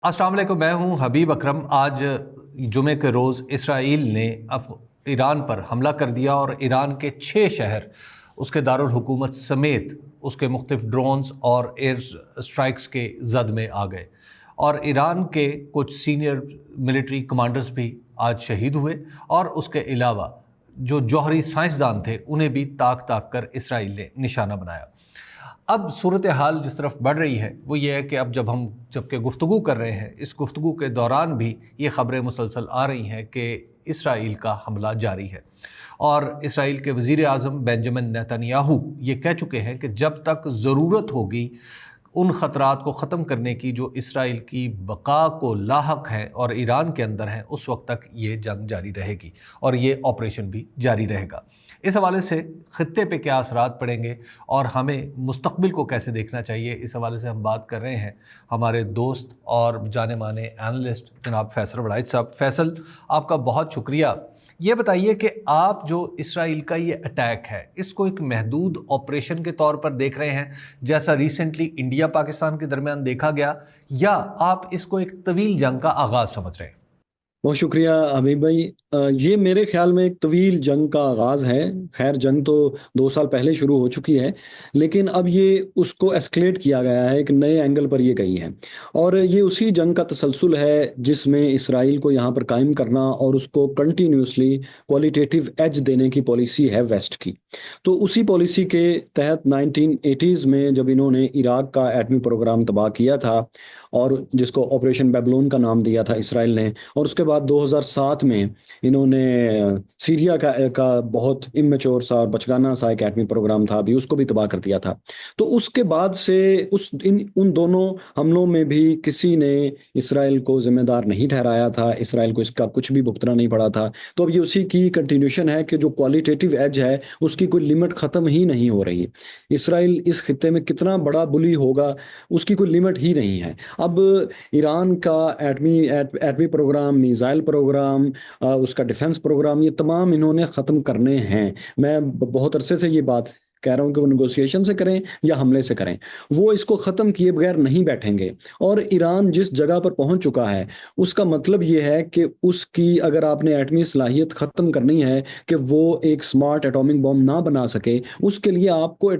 अस्सलाम वालेकुम, मैं हूं हबीब अकरम। आज जुमे के रोज़ इसराइल ने ईरान पर हमला कर दिया और ईरान के 6 शहर, उसके दारुल हुकूमत समेत उसके मुख्तलिफ ड्रोन्स और एयर स्ट्राइक्स के जद में आ गए। और ईरान के कुछ सीनियर मिलिट्री कमांडर्स भी आज शहीद हुए और उसके अलावा जो जौहरी साइंसदान थे उन्हें भी ताक ताक कर इसराइल ने निशाना बनाया। अब सूरत हाल जिस तरफ बढ़ रही है वो ये है कि अब जबकि गुफ्तगू कर रहे हैं, इस गुफ्तगू के दौरान भी ये ख़बरें मुसलसल आ रही हैं कि इसराइल का हमला जारी है। और इसराइल के वज़ीर आज़म बेंजामिन नेतन्याहू ये कह चुके हैं कि जब तक ज़रूरत होगी उन ख़तरात को ख़त्म करने की जो इसराइल की बका को लाहक है और ईरान के अंदर है, उस वक्त तक ये जंग जारी रहेगी और ये ऑपरेशन भी जारी रहेगा। इस हवाले से ख़ित्ते पे क्या असरात पड़ेंगे और हमें मुस्तक़बिल को कैसे देखना चाहिए, इस हवाले से हम बात कर रहे हैं हमारे दोस्त और जाने माने एनालिस्ट जनाब फैसल वड़ाइच साहब। फैसल, आपका बहुत शुक्रिया। ये बताइए कि आप जो इसराइल का ये अटैक है इसको एक महदूद ऑपरेशन के तौर पर देख रहे हैं जैसा रिसेंटली इंडिया पाकिस्तान के दरमियान देखा गया, या आप इसको एक तवील जंग का आगाज़ समझ रहे हैं? बहुत शुक्रिया हबीब भाई। ये मेरे ख्याल में एक तवील जंग का आगाज़ है। खैर, जंग तो 2 साल पहले शुरू हो चुकी है, लेकिन अब ये उसको एस्केलेट किया गया है, एक नए एंगल पर ये गई है। और ये उसी जंग का तसलसल है जिसमें इसराइल को यहाँ पर कायम करना और उसको कंटिन्यूसली क्वालिटेटिव एज देने की पॉलिसी है वेस्ट की। तो उसी पॉलिसी के तहत 1980s में जब इन्होंने इराक का एटमी प्रोग्राम तबाह किया था और जिसको ऑपरेशन बेबलोन का नाम दिया था इसराइल ने, और उसके बाद 2007 में इन्होंने सीरिया का बहुत इमेच्योर सा और बचकाना सा एक एटमी प्रोग्राम था, अभी उसको भी तबाह कर दिया था। तो उसके बाद से उन दोनों हमलों में भी किसी ने इसराइल को जिम्मेदार नहीं ठहराया था, इसराइल को इसका कुछ भी भुगतना नहीं पड़ा था। तो अब ये उसी की कंटिन्यूशन है कि जो क्वालिटेटिव एज है उसकी कोई लिमिट ख़त्म ही नहीं हो रही। इसराइल इस खित्ते में कितना बड़ा बुली होगा उसकी कोई लिमिट ही नहीं है। अब ईरान का एटमी प्रोग्राम, मिसाइल प्रोग्राम, उसका डिफेंस प्रोग्राम, ये तमाम इन्होंने ख़त्म करने हैं। मैं बहुत अरसे से ये बात कह रहा हूँ कि वो नेगोशिएशन से करें या हमले से करें, वो इसको ख़त्म किए बगैर नहीं बैठेंगे। और ईरान जिस जगह पर पहुंच चुका है उसका मतलब ये है कि उसकी अगर आपने एटमी सलाहियत ख़त्म करनी है कि वो एक स्मार्ट एटॉमिक बॉम्ब ना बना सके, उसके लिए आपको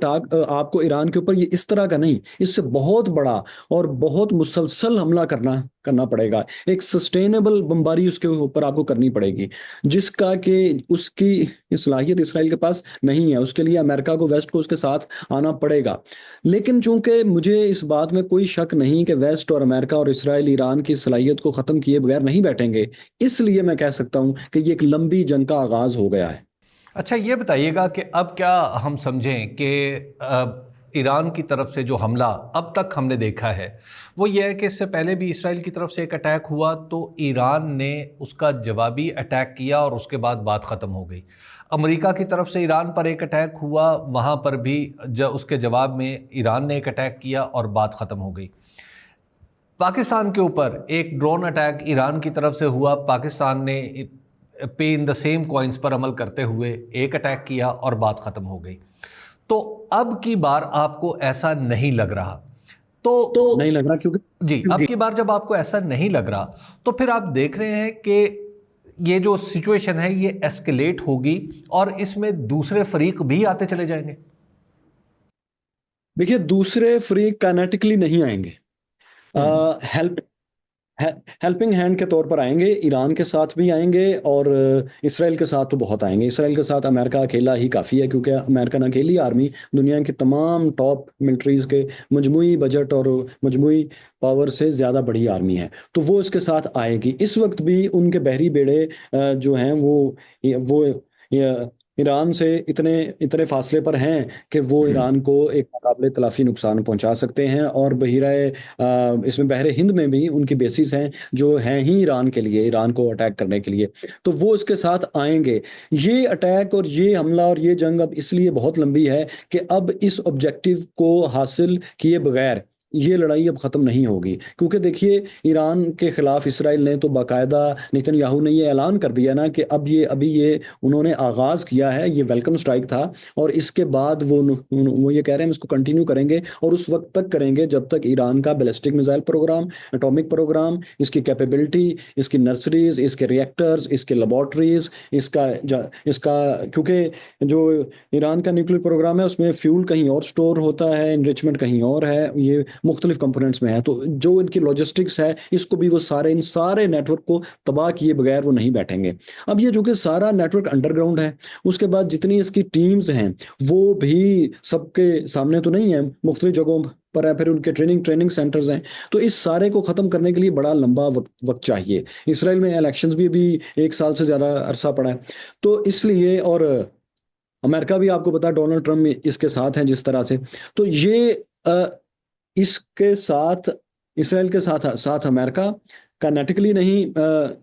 ईरान के ऊपर ये इस तरह का नहीं, इससे बहुत बड़ा और बहुत मुसलसल हमला करना पड़ेगा। एक सस्टेनेबल बमबारी उसके ऊपर आपको करनी पड़ेगी, जिसका कि उसकी सलाहियत इसराइल के पास नहीं है। उसके लिए अमेरिका को, वेस्ट को उसके साथ आना पड़ेगा। लेकिन चूंकि मुझे इस बात में कोई शक नहीं कि वेस्ट और अमेरिका और इसराइल ईरान की सलाहियत को ख़त्म किए बगैर नहीं बैठेंगे, इसलिए मैं कह सकता हूं कि ये एक लंबी जंग का आगाज़ हो गया है। अच्छा, ये बताइएगा कि अब क्या हम समझें कि ईरान की तरफ से जो हमला अब तक हमने देखा है वो ये है कि इससे पहले भी इसराइल की तरफ से एक अटैक हुआ तो ईरान ने उसका जवाबी अटैक किया और उसके बाद बात ख़त्म हो गई। अमेरिका की तरफ से ईरान पर एक अटैक हुआ, वहाँ पर भी उसके जवाब में ईरान ने एक अटैक किया और बात ख़त्म हो गई। पाकिस्तान के ऊपर एक ड्रोन अटैक ईरान की तरफ से हुआ, पाकिस्तान ने पे इन द सेम कॉइन्स पर अमल करते हुए एक अटैक किया और बात ख़त्म हो गई। तो अब की बार आपको ऐसा नहीं लग रहा, तो नहीं लग रहा क्योंकि जी, अब की बार जब आपको ऐसा नहीं लग रहा तो फिर आप देख रहे हैं कि ये जो सिचुएशन है ये एस्केलेट होगी और इसमें दूसरे फरीक भी आते चले जाएंगे। देखिए, दूसरे फरीक काइनेटिकली नहीं आएंगे, हम्म। हेल्प हेल्पिंग हैंड के तौर पर आएंगे। ईरान के साथ भी आएंगे और इसराइल के साथ तो बहुत आएंगे। इसराइल के साथ अमेरिका अकेला ही काफ़ी है, क्योंकि अमेरिकन अकेली आर्मी दुनिया की तमाम टॉप मिलिट्रीज के मजमूई बजट और मजमूई पावर से ज़्यादा बड़ी आर्मी है, तो वो इसके साथ आएगी। इस वक्त भी उनके बहरी बेड़े जो हैं वो ईरान से इतने इतने फासले पर हैं कि वो ईरान को एक नाकाबिले तलाफी नुकसान पहुंचा सकते हैं। और इसमें बहरे हिंद में भी उनकी बेसिस हैं जो हैं ही ईरान के लिए, ईरान को अटैक करने के लिए। तो वो इसके साथ आएंगे। ये अटैक और ये हमला और ये जंग अब इसलिए बहुत लंबी है कि अब इस ऑब्जेक्टिव को हासिल किए बगैर ये लड़ाई अब खत्म नहीं होगी, क्योंकि देखिए ईरान के खिलाफ इसराइल ने तो बाकायदा, नेतन्याहू ने ये ऐलान कर दिया ना कि अब ये अभी ये उन्होंने आगाज किया है, ये वेलकम स्ट्राइक था, और इसके बाद वो ये कह रहे हैं हम इसको कंटिन्यू करेंगे, और उस वक्त तक करेंगे जब तक ईरान का ballistic missile program, atomic program, इसकी कैपेबिलिटी, इसकी नर्सरीज, इसके रिएक्टर्स, इसके लेबॉर्ट्रीज, इसका क्योंकि जो ईरान का न्यूक्लियर प्रोग्राम है उसमें फ्यूल कहीं और स्टोर होता है, इनरिचमेंट कहीं और है, ये मुख्तलिफ कंपोनेंट्स में है, तो जो इनकी लॉजिस्टिक्स है इसको भी वो सारे इन सारे नेटवर्क को तबाह किए बगैर वो नहीं बैठेंगे। अब ये जो कि सारा नेटवर्क अंडरग्राउंड है, उसके बाद जितनी इसकी टीम्स हैं वो भी सबके सामने तो नहीं है, मुख्तलिफ जगहों पर है, फिर उनके ट्रेनिंग सेंटर्स हैं, तो इस सारे को खत्म करने के लिए बड़ा लंबा वक्त चाहिए। इसराइल में इलेक्शंस भी अभी 1 साल से ज्यादा अरसा पड़ा है, तो इसलिए, और अमेरिका भी आपको पता है डोनाल्ड ट्रम्प इसके साथ हैं जिस तरह से, तो ये इसके साथ, इसराइल के साथ साथ अमेरिका काइनेटिकली नहीं,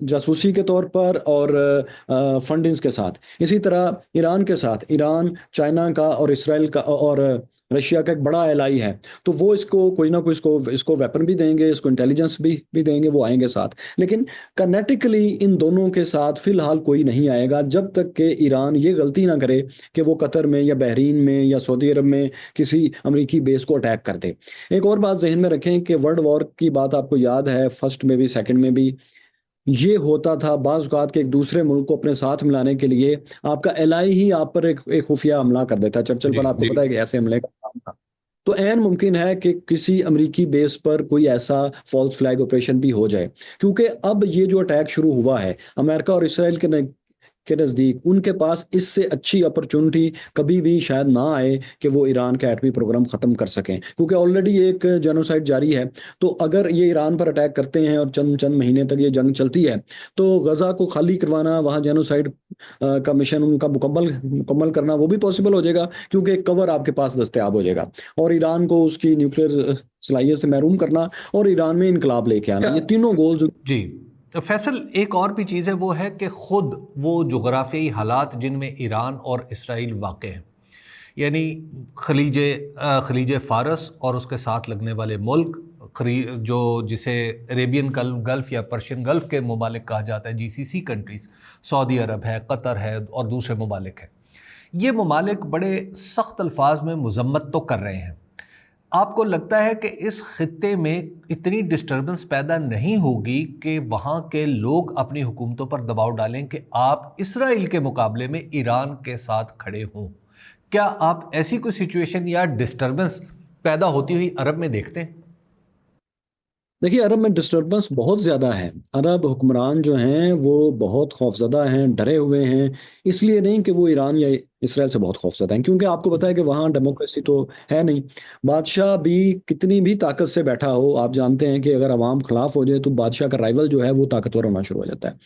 जासूसी के तौर पर, और फंडिंग्स के साथ, इसी तरह ईरान के साथ, ईरान चाइना का और इसराइल का और रशिया का एक बड़ा एलाई है, तो वो इसको कोई ना कोई इसको वेपन भी देंगे, इसको इंटेलिजेंस भी देंगे, वो आएंगे साथ, लेकिन कनेटिकली इन दोनों के साथ फिलहाल कोई नहीं आएगा जब तक कि ईरान ये गलती ना करे कि वो कतर में या बहरीन में या सऊदी अरब में किसी अमेरिकी बेस को अटैक कर दे। एक और बात जहन में रखें कि वर्ल्ड वॉर की बात आपको याद है, फर्स्ट में भी सेकंड में भी ये होता था, बाज़ औक़ात के एक दूसरे मुल्क को अपने साथ मिलाने के लिए आपका एलाई ही आप पर एक खुफिया हमला कर देता। चर्चिल जी पर आपको जी। पता है कि ऐसे हमले का काम था। तो ऐन मुमकिन है कि किसी अमेरिकी बेस पर कोई ऐसा फॉल्स फ्लैग ऑपरेशन भी हो जाए, क्योंकि अब ये जो अटैक शुरू हुआ है अमेरिका और इसराइल के नज़दीक, उनके पास इससे अच्छी अपॉर्चुनिटी कभी भी शायद ना आए कि वो ईरान का एटमी प्रोग्राम ख़त्म कर सकें, क्योंकि ऑलरेडी एक जेनोसाइड जारी है। तो अगर ये ईरान पर अटैक करते हैं और चंद चंद महीने तक ये जंग चलती है, तो गज़ा को खाली करवाना, वहाँ जेनोसाइड का मिशन उनका मुकम्मल करना वो भी पॉसिबल हो जाएगा, क्योंकि एक कवर आपके पास दस्तयाब हो जाएगा, और ईरान को उसकी न्यूक्लियर सलाहियत से महरूम करना और ईरान में इनकलाब लेके आना, ये तीनों गोल्स। जी, तो फैसल एक और भी चीज़ है, वो है कि ख़ुद वो जोग्राफियाई हालात जिनमें ईरान और इसराइल वाक़ हैं, यानी खलीज फ़ारस और उसके साथ लगने वाले मुल्क, जो जिसे अरेबियन गल्फ़ या पर्शियन गल्फ़ के ममालिक कहा जाता है, जीसीसी कंट्रीज़, सऊदी अरब है, कतर है और दूसरे ममालिक हैं। ये ममालिक बड़े सख्त अल्फाज में मज़म्मत तो कर रहे हैं। आपको लगता है कि इस खित्ते में इतनी डिस्टर्बेंस पैदा नहीं होगी कि वहाँ के लोग अपनी हुकूमतों पर दबाव डालें कि आप इसराइल के मुकाबले में ईरान के साथ खड़े हों? क्या आप ऐसी कोई सिचुएशन या डिस्टर्बेंस पैदा होती हुई अरब में देखते हैं? देखिए, अरब में डिस्टर्बेंस बहुत ज़्यादा है। अरब हुक्मरान जो हैं वो बहुत खौफज़दा हैं, डरे हुए हैं, इसलिए नहीं कि वो ईरान या इसराइल से बहुत खौफज़दा हैं, क्योंकि आपको पता है कि वहाँ डेमोक्रेसी तो है नहीं। बादशाह भी कितनी भी ताकत से बैठा हो, आप जानते हैं कि अगर अवाम खिलाफ हो जाए तो बादशाह का राइवल जो है वो ताकतवर होना शुरू हो जाता है।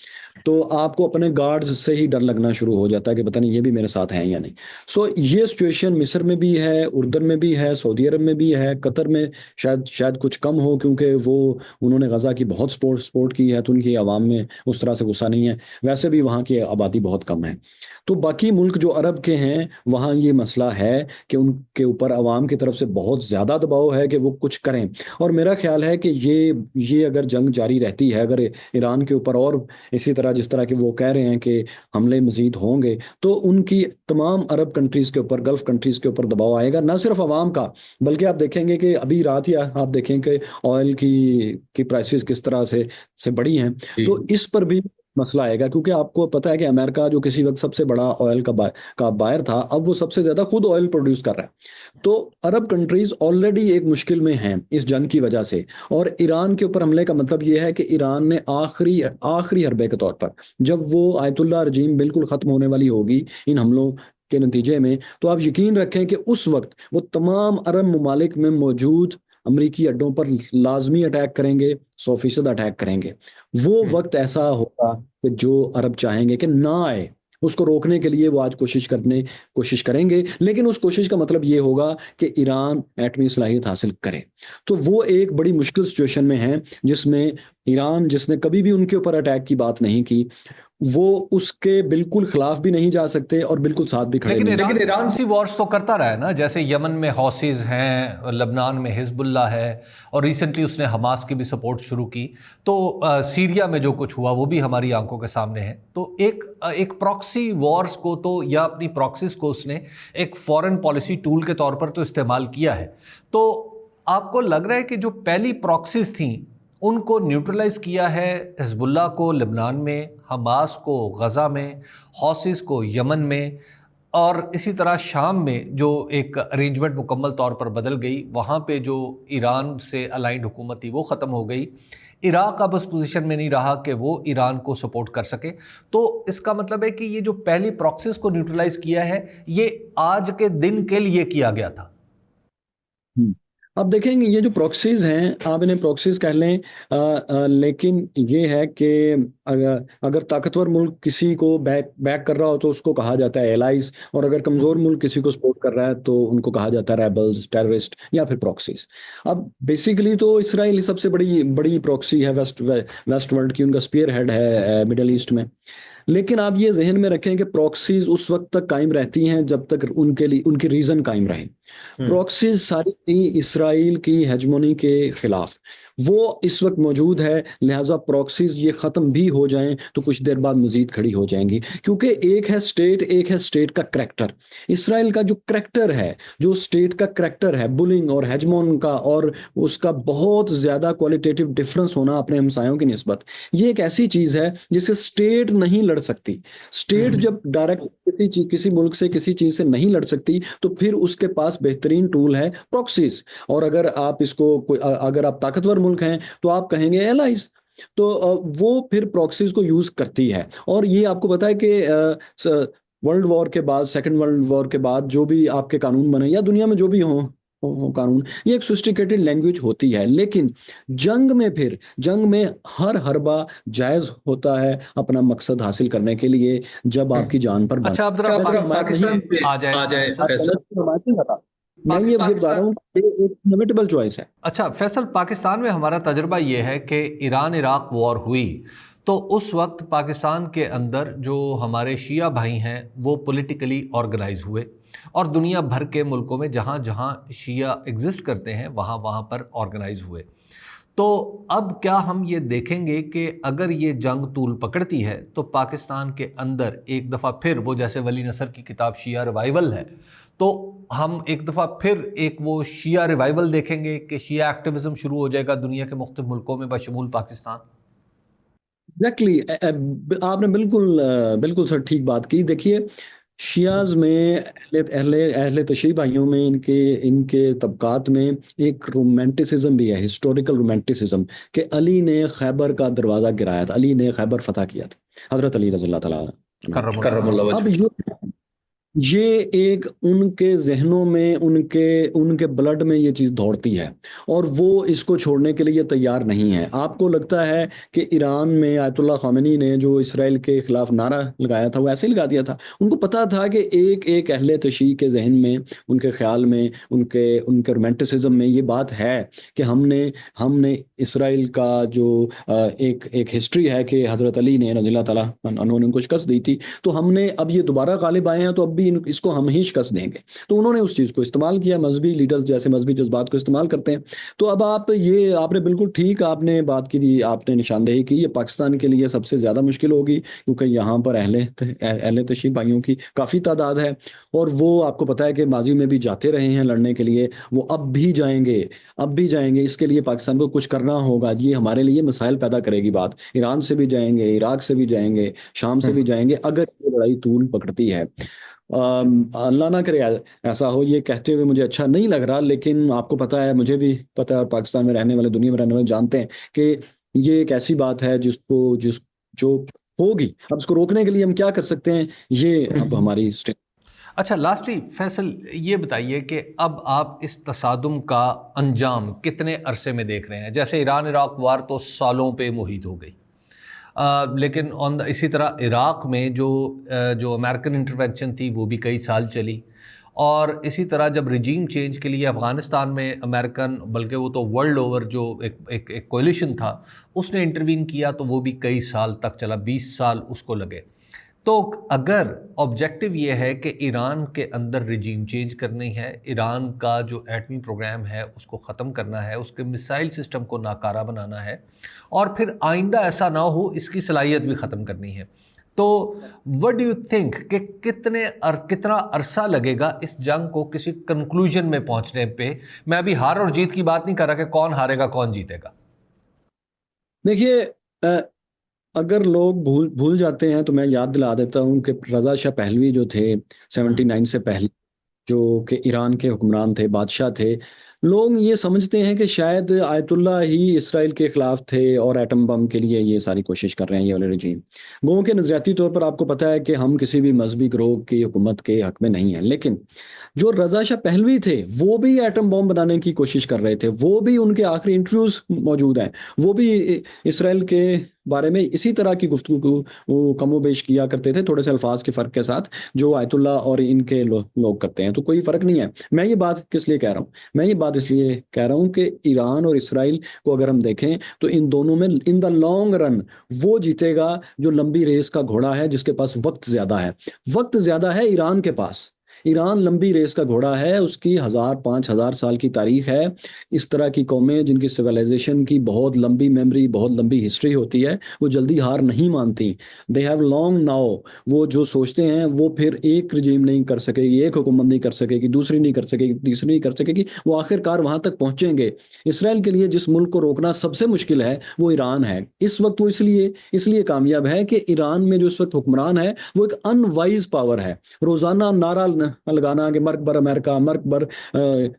तो आपको अपने गार्ड्स से ही डर लगना शुरू हो जाता है कि पता नहीं ये भी मेरे साथ हैं या नहीं। सो ये सिचुएशन मिस्र में भी है, उर्दन में भी है, सऊदी अरब में भी है, कतर में शायद कुछ कम हो, क्योंकि वो उन्होंने गज़ा की बहुत सपोर्ट की है, तो उनकी आवाम में उस तरह से गुस्सा नहीं है। वैसे भी वहाँ की आबादी बहुत कम है। तो बाकी मुल्क जो अरब के हैं वहाँ ये मसला है कि उनके ऊपर आवाम की तरफ से बहुत ज़्यादा दबाव है कि वो कुछ करें, और मेरा ख्याल है कि ये अगर जंग जारी रहती है, अगर ईरान के ऊपर और इसी तरह जिस तरह के वो कह रहे हैं कि हमले मजीद होंगे, तो उनकी तमाम अरब कंट्रीज़ के ऊपर, गल्फ़ कंट्रीज़ के ऊपर दबाव आएगा, ना सिर्फ आवाम का, बल्कि आप देखेंगे कि अभी रात ही आप देखें कि ऑयल की प्राइसेस किस तरह से बढ़ी हैं, तो इस पर भी मसला आएगा, क्योंकि आपको पता है कि अमेरिका जो किसी वक्त सबसे बड़ा ऑयल का बायर था, अब वो सबसे ज्यादा खुद ऑयल प्रोड्यूस कर रहा है। तो अरब कंट्रीज ऑलरेडी एक मुश्किल में हैं इस जंग की वजह से, और ईरान के ऊपर हमले का मतलब ये है कि ईरान ने आखिरी हरबे के तौर पर, जब वो आयतुल्लाह रजीम बिल्कुल खत्म होने वाली होगी इन हमलों के नतीजे में, तो आप यकीन रखें कि उस वक्त वो तमाम अरब ममालिक में मौजूद अमरीकी अड्डों पर लाजमी अटैक करेंगे, 100% अटैक करेंगे। वो वक्त ऐसा होगा कि जो अरब चाहेंगे कि ना आए, उसको रोकने के लिए वो आज कोशिश करेंगे, लेकिन उस कोशिश का मतलब ये होगा कि ईरान एटमी सलाहियत हासिल करे। तो वो एक बड़ी मुश्किल सिचुएशन में है, जिसमें ईरान, जिसने कभी भी उनके ऊपर अटैक की बात नहीं की, वो उसके बिल्कुल खिलाफ भी नहीं जा सकते और बिल्कुल साथ भी खड़े लेकिन नहीं। ईरान प्रॉक्सी वॉर्स तो करता रहा है ना, जैसे यमन में हौसीज हैं, लबनान में हिजबुल्ला है, और रिसेंटली उसने हमास की भी सपोर्ट शुरू की। तो सीरिया में जो कुछ हुआ वो भी हमारी आंखों के सामने है। तो एक प्रॉक्सी वॉर्स को तो, या अपनी प्रॉक्सीज को उसने एक फॉरेन पॉलिसी टूल के तौर पर तो इस्तेमाल किया है। तो आपको लग रहा है कि जो पहली प्रॉक्सीज थी उनको न्यूट्रलाइज किया है, हिजबुल्ला को लेबनान में, हमास को गज़ा में, हौसीज को यमन में, और इसी तरह शाम में जो एक अरेंजमेंट मुकम्मल तौर पर बदल गई, वहाँ पे जो ईरान से अलाइंड हुकूमत थी वो ख़त्म हो गई। इराक़ अब उस पोजीशन में नहीं रहा कि वो ईरान को सपोर्ट कर सके। तो इसका मतलब है कि ये जो पहली प्रॉक्सीज को न्यूट्रलाइज किया है, ये आज के दिन के लिए किया गया था। अब देखेंगे ये जो प्रॉक्सीज हैं, आप इन्हें प्रॉक्सीज कह लें, लेकिन ये है कि अगर ताकतवर मुल्क किसी को बैक कर रहा हो तो उसको कहा जाता है एलाइज, और अगर कमजोर मुल्क किसी को सपोर्ट कर रहा है तो उनको कहा जाता है रेबल्स, टेररिस्ट या फिर प्रॉक्सीज। अब बेसिकली तो इसराइल सबसे बड़ी बड़ी प्रॉक्सी है वेस्ट वर्ल्ड की, उनका स्पीयर हेड है मिडल ईस्ट में। लेकिन आप ये जहन में रखें कि प्रॉक्सीज उस वक्त तक कायम रहती हैं जब तक उनके लिए उनकी रीजन कायम रहे। प्रॉक्सीज सारी थी इसराइल की हेजमोनी के खिलाफ, वो इस वक्त मौजूद है, लिहाजा प्रॉक्सीज ये ख़त्म भी हो जाएं तो कुछ देर बाद मजीद खड़ी हो जाएंगी, क्योंकि एक है स्टेट, एक है स्टेट का करैक्टर। इसराइल का जो करैक्टर है, जो स्टेट का करैक्टर है, बुलिंग और हेजमोन का, और उसका बहुत ज़्यादा क्वालिटेटिव डिफरेंस होना अपने हमसायों की निस्बत, ये एक ऐसी चीज़ है जिसे स्टेट नहीं लड़ सकती। स्टेट जब डायरेक्ट किसी मुल्क से किसी चीज़ से नहीं लड़ सकती तो फिर उसके पास बेहतरीन टूल है प्रॉक्सीज। और अगर आप अगर आप ताकतवर मुल्क हैं तो आप कहेंगे एलाइज। तो वो फिर प्रॉक्सीज को यूज करती है। और ये आपको पता है कि वर्ल्ड वॉर के बाद, सेकेंड वर्ल्ड वॉर के बाद जो भी आपके कानून बने या दुनिया में जो भी हो कानून, ये एक सोफिस्टिकेटेड लैंग्वेज होती है। लेकिन जंग में हर हरबा जायज होता है अपना मकसद हासिल करने के लिए, जब आपकी जान पर अच्छा, अब जरा पाकिस्तान पे आ जाए फैसल। मैं ये बता रहा हूँ कि एक इनएविटेबल चॉइस है। अच्छा फैसल, पाकिस्तान में हमारा तजुर्बा ये है कि ईरान इराक वॉर हुई तो उस वक्त पाकिस्तान के अंदर जो हमारे शिया भाई हैं वो पॉलिटिकली ऑर्गेनाइज हुए, और दुनिया भर के मुल्कों में जहाँ जहाँ शिया एग्जिस्ट करते हैं वहाँ वहाँ पर ऑर्गेनाइज हुए। तो अब क्या हम ये देखेंगे कि अगर ये जंग तूल पकड़ती है तो पाकिस्तान के अंदर एक दफ़ा फिर वो, जैसे वली नसर की किताब शिया रिवाइवल है, तो हम एक दफ़ा फिर एक वो शिया रिवाइवल देखेंगे कि शिया एक्टिविज्म शुरू हो जाएगा दुनिया के मुख्तलिफ मुल्कों में बशमूल पाकिस्तान। एग्जैक्टली आपने बिल्कुल सर ठीक बात की। देखिए, शियाज में, अहले अहले अहले तशय्युई भाइयों में, इनके इनके तबकात में एक रोमांटिसिज्म भी है, हिस्टोरिकल रोमांटिसिज्म, कि अली ने खैबर का दरवाज़ा गिराया था, अली ने खैबर फतह किया था, हज़रत अली रज़ी अल्लाह तआला करमुल्लाह वजह। अब ये एक उनके जहनों में, उनके उनके ब्लड में ये चीज़ दौड़ती है, और वो इसको छोड़ने के लिए तैयार नहीं है। आपको लगता है कि ईरान में आयतुल्लाह ख़ामेनी ने जो इसराइल के खिलाफ नारा लगाया था वो ऐसे ही लगा दिया था? उनको पता था कि एक एक अहले तशय्युई के जहन में, उनके ख्याल में, उनके उनके रोमांटिसिज्म में ये बात है कि हमने हमने इसराइल का जो एक एक हिस्ट्री है कि हज़रत अली ने रज़ी अल्लाह तआला अन्हु ने उनको शिकस्त दी थी, तो हमने, अब ये दोबारा गालिब आए हैं तो अब भी इसको हम ही शिकस्त देंगे। तो उन्होंने उस चीज़ को इस्तेमाल किया, मजहबी लीडर्स जैसे मजहबी जज्बात को इस्तेमाल करते हैं। तो अब आपने बिल्कुल ठीक आपने बात की, आपने निशानदेही की, ये पाकिस्तान के लिए सबसे ज़्यादा मुश्किल होगी, क्योंकि यहाँ पर अहले तशय्युई भाइयों की काफ़ी तादाद है, और वो आपको पता है कि माजी में भी जाते रहे हैं लड़ने के लिए, वो अब भी जाएंगे। इसके लिए पाकिस्तान को कुछ करना होगा। ये हमारे लिए मसाइल पैदा करेगी बात। ईरान से भी जाएंगे, इराक से भी जाएंगे, शाम से भी जाएंगे, अगर ये लड़ाई तूल पकड़ती है। अल्लाह ना करे ऐसा हो, ये कहते हुए मुझे अच्छा नहीं लग रहा, लेकिन आपको पता है, मुझे भी पता है, और पाकिस्तान में रहने वाले, दुनिया में रहने वाले जानते हैं कि ये एक ऐसी बात है जो होगी। अब इसको रोकने के लिए हम क्या कर सकते हैं, ये अब हमारी अच्छा, लास्टली फैसल ये बताइए कि अब आप इस तसादुम का अंजाम कितने अरसे में देख रहे हैं? जैसे ईरान इराक वार तो सालों पे मुहित हो गई, लेकिन इसी तरह इराक़ में जो अमेरिकन इंटरवेंशन थी वो भी कई साल चली, और इसी तरह जब रिजीम चेंज के लिए अफ़गानिस्तान में अमेरिकन, बल्कि वो तो वर्ल्ड ओवर जो एक कोलिशन था, उसने इंटरवीन किया, तो वो भी कई साल तक चला, 20 साल उसको लगे। तो अगर ऑब्जेक्टिव ये है कि ईरान के अंदर रिजीम चेंज करनी है, ईरान का जो एटमी प्रोग्राम है उसको ख़त्म करना है, उसके मिसाइल सिस्टम को नाकारा बनाना है, और फिर आइंदा ऐसा ना हो, इसकी सलाहियत भी ख़त्म करनी है, तो व्हाट डू यू थिंक कि कितना अरसा लगेगा इस जंग को किसी कंक्लूजन में पहुंचने पे? मैं अभी हार और जीत की बात नहीं कर रहा कि कौन हारेगा कौन जीतेगा। देखिए, अगर लोग भूल भूल जाते हैं तो मैं याद दिला देता हूँ कि रज़ा शाह पहलवी जो थे 79 से पहले, जो कि ईरान के हुक्मरान थे, बादशाह थे। लोग ये समझते हैं कि शायद आयतुल्ला ही इसराइल के खिलाफ थे और एटम बम के लिए ये सारी कोशिश कर रहे हैं, ये वाले रजीम। लोगों के नज़रियाती तौर पर आपको पता है कि हम किसी भी मजहबी ग्रोह की हुकूमत के हक में नहीं हैं, लेकिन जो रज़ा शाह पहलवी थे वो भी एटम बम बनाने की कोशिश कर रहे थे, वो भी, उनके आखिरी इंटरव्यूज मौजूद हैं, वो भी इसराइल के बारे में इसी तरह की गुफ्तगू वो कमोबेश किया करते थे, थोड़े से अल्फाज के फ़र्क के साथ, जो आयतुल्ला और इनके लोग करते हैं। तो कोई फ़र्क नहीं है। मैं ये बात किस लिए कह रहा हूँ? मैं ये बात इसलिए कह रहा हूँ कि ईरान और इसराइल को अगर हम देखें तो इन दोनों में इन द लॉन्ग रन वो जीतेगा जो लंबी रेस का घोड़ा है, जिसके पास वक्त ज़्यादा है। वक्त ज़्यादा है ईरान के पास। ईरान लंबी रेस का घोड़ा है, उसकी 1000-5000 साल की तारीख है। इस तरह की कौमें जिनकी सिविलाइजेशन की बहुत लंबी मेमोरी, बहुत लंबी हिस्ट्री होती है, वो जल्दी हार नहीं मानती। They have long now. वो जो सोचते हैं वो फिर एक रजीम नहीं कर सकेगी, एक हुकूमत नहीं कर सकेगी, दूसरी नहीं कर सकेगी, तीसरी नहीं कर सकेगी, वो आखिरकार वहां तक पहुंचेंगे। इसराइल के लिए जिस मुल्क को रोकना सबसे मुश्किल है वो ईरान है। इस वक्त वो इसलिए इसलिए कामयाब है कि ईरान में जो इस वक्त हुक्मरान है वो एक अनवाइज पावर है। रोजाना नारा लगाना कि मर्क बर अमेरिका, मर्क बर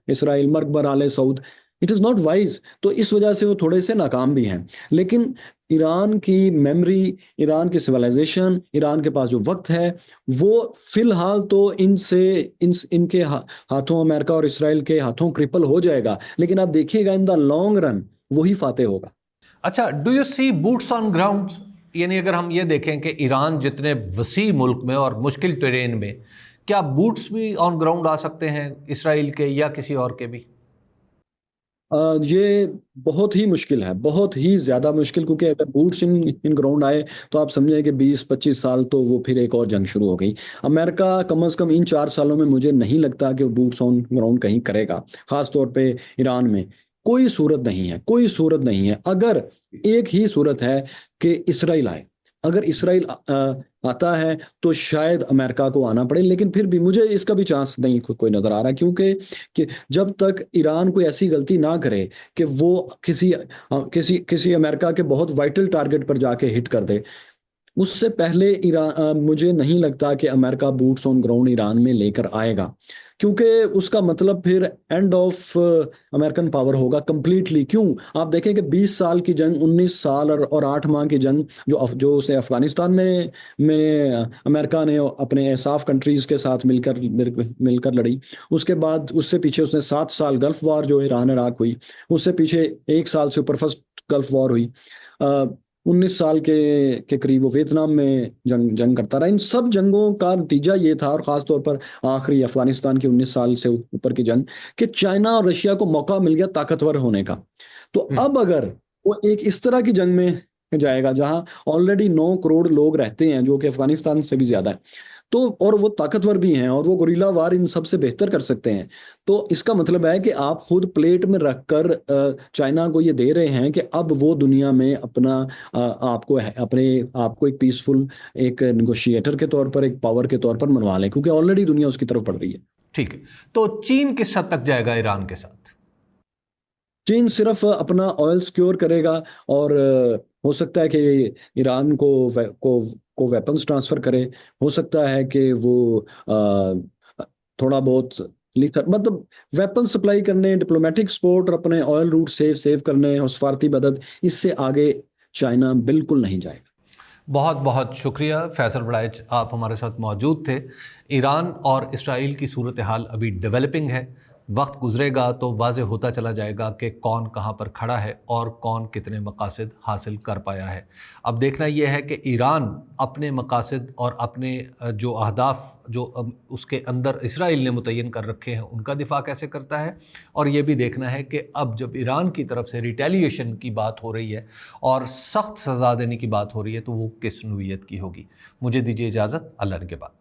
इसराइल, मर्क बर आले Saud, it is not wise. तो इस वजह से वो थोड़े से नाकाम भी हैं। लेकिन ईरान की मेमोरी, ईरान की सिविलाइजेशन, ईरान के पास जो वक्त है, वो फिलहाल तो इनके हाथों, अमेरिका और इसराइल के हाथों क्रिपल हो जाएगा। लेकिन आप देखिएगा इन द लॉन्ग रन वही फाते होगा। अच्छा, do you see boots on ground? यानी अगर हम ये देखें कि ईरान जितने वसी मुल्क में और मुश्किल टेरेन में, क्या बूट्स भी ऑन ग्राउंड आ सकते हैं इसराइल के या किसी और के भी? ये बहुत ही मुश्किल है, बहुत ही ज़्यादा मुश्किल, क्योंकि अगर बूट्स इन इन ग्राउंड आए तो आप समझें कि 20-25 साल तो वो फिर एक और जंग शुरू हो गई। अमेरिका कम से कम इन 4 सालों में मुझे नहीं लगता कि वो बूट्स ऑन ग्राउंड कहीं करेगा, ख़ास तौर पे ईरान में। कोई सूरत नहीं है, कोई सूरत नहीं है। अगर एक ही सूरत है कि इसराइल आए, अगर इसराइल आता है तो शायद अमेरिका को आना पड़े, लेकिन फिर भी मुझे इसका भी चांस नहीं कोई नज़र आ रहा, क्योंकि कि जब तक ईरान कोई ऐसी गलती ना करे कि वो किसी अमेरिका के बहुत वाइटल टारगेट पर जाके हिट कर दे, उससे पहले मुझे नहीं लगता कि America boots on ground Iran में लेकर आएगा, क्योंकि उसका मतलब फिर एंड ऑफ अमेरिकन पावर होगा कंप्लीटली। क्यों? आप देखें कि 20 साल की जंग, 19 साल और 8 माह की जंग जो उसने अफगानिस्तान में अमेरिका ने अपने साफ कंट्रीज के साथ मिलकर लड़ी। उसके बाद उससे पीछे उसने 7 साल गल्फ वॉर जो ईरान इराक हुई, उससे पीछे 1 साल से ऊपर फर्स्ट गल्फ वॉर हुई। 19 साल के करीब वो वियतनाम में जंग करता रहा। इन सब जंगों का नतीजा ये था, और ख़ास तौर पर आखिरी अफगानिस्तान की 19 साल से ऊपर की जंग, कि चाइना और रशिया को मौका मिल गया ताकतवर होने का। तो अब अगर वो एक इस तरह की जंग में जाएगा जहां ऑलरेडी 9 करोड़ लोग रहते हैं, जो कि अफगानिस्तान से भी ज्यादा है, तो और वो ताकतवर भी हैं और वो गुरिल्ला वार इन सबसे बेहतर कर सकते हैं, तो इसका मतलब है कि आप खुद प्लेट में रखकर चाइना को ये दे रहे हैं कि अब वो दुनिया में अपने आप को एक पीसफुल, एक नेगोशिएटर के तौर पर, एक पावर के तौर पर मनवा लें, क्योंकि ऑलरेडी दुनिया उसकी तरफ बढ़ रही है। ठीक है, तो चीन किस हद तक जाएगा ईरान के साथ? चीन सिर्फ अपना ऑयल सिक्योर करेगा, और हो सकता है कि ईरान को वेपन्स ट्रांसफर करे। हो सकता है कि वो थोड़ा बहुत मतलब वेपन सप्लाई करने, डिप्लोमेटिक सपोर्ट और अपने ऑयल रूट सेव करने और सफारती मदद, इससे आगे चाइना बिल्कुल नहीं जाएगा। बहुत बहुत शुक्रिया फैसल बड़ाइच, आप हमारे साथ मौजूद थे। ईरान और इसराइल की सूरत हाल अभी डेवलपिंग है, वक्त गुजरेगा तो वाज़ेह होता चला जाएगा कि कौन कहाँ पर खड़ा है और कौन कितने मकासद हासिल कर पाया है। अब देखना यह है कि ईरान अपने मकासद और अपने जो अहदाफ जो उसके अंदर इसराइल ने मुतय्यन कर रखे हैं उनका दिफा कैसे करता है, और ये भी देखना है कि अब जब ईरान की तरफ से रिटेलिएशन की बात हो रही है और सख्त सज़ा देने की बात हो रही है तो वो किस नौइयत की होगी। मुझे दीजिए इजाज़त, अल्लाह के बाद।